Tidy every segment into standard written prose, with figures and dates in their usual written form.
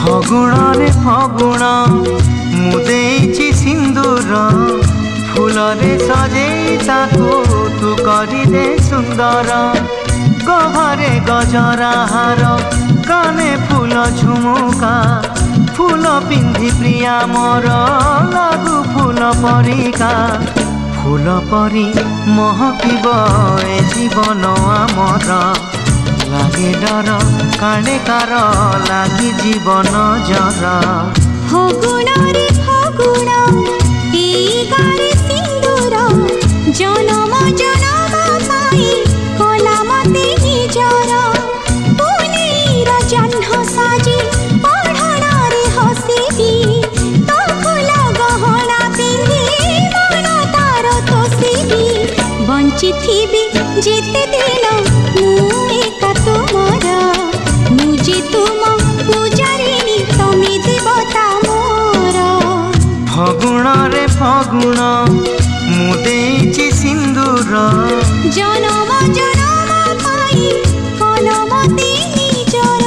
फगुणे फगुण मुदेची सिंदूर फूलरे सजेई ताको तू करिदे सुंदर गभरे गजरा हार काने फूल झुमुका फूल पिंधि प्रिया मोर लागू फूल परिका फूल परी महकिब ए जीवन आमर लागे डर काणे कार लागी जीवन जर फगुण रे फगुण एई गारे सिंदूर जनम जनम पाई कला मते निजर पुनीर जह्न साजी पढ़ण रे हसिबी तो फूल गहना पिंधि मन तार तोसिबी बंची थिबी जेते दिन एका तुमर मुझे तुम पूजारिणी तमे देवता मोर फगुण रे फगुण मुदेची सिंदूर जनम जनम पाई कलमते निजर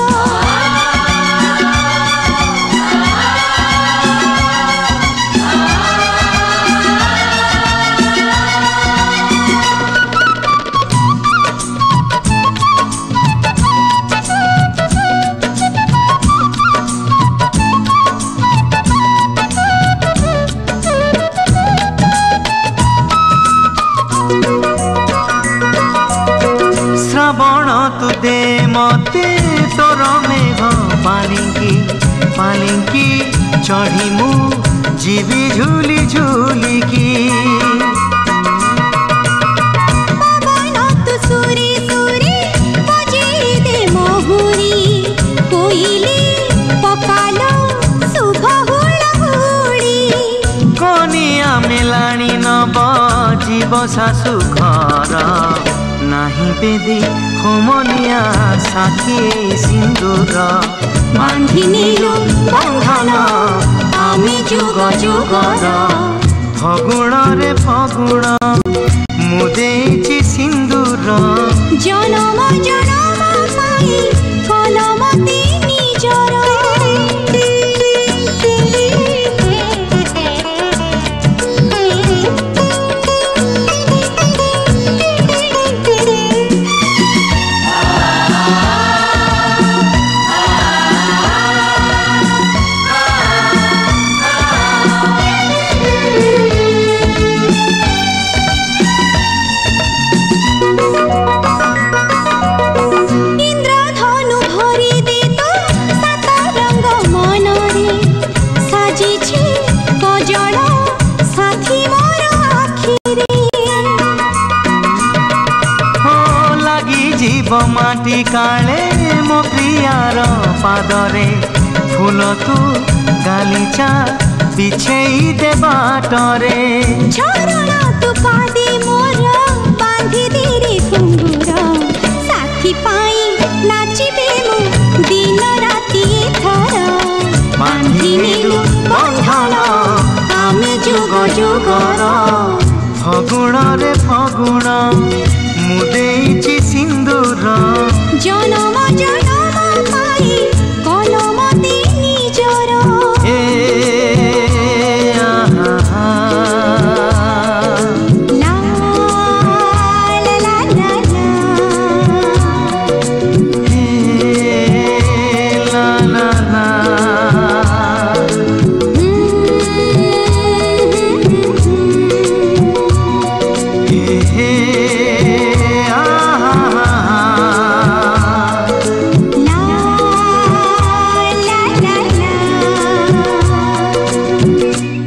श्रावण तु दे मते तोर मेघ पालिंकी पालिंकी चढ़ी मु जीवी झूली झूलिकी पवन तु सुरी सुरी बजे दे महुरी कोइली पकालो शुभ हुड़हुड़ी कनिया मेलाणी नब जीव शाशु घर नाही बेदी होमनिया साखी सिंदूर बांधी नीलु बंधन आमे जुग जुगर फगुण रे फगुण मुदेची सिंदूर जनम जनम पाई कलमते निजर माटी काले मो प्रियार पादरे फूल तू गालीचा बिछेई दे बाटरे झरण तू पादे मोर बांधी दे रे घुंगुर साथी पाई नाचिबे मु दिन राति थर बांधी नीलु बंधन आमे जुग जुगर फगुण रे फगुण मुदेची सिंदूर जन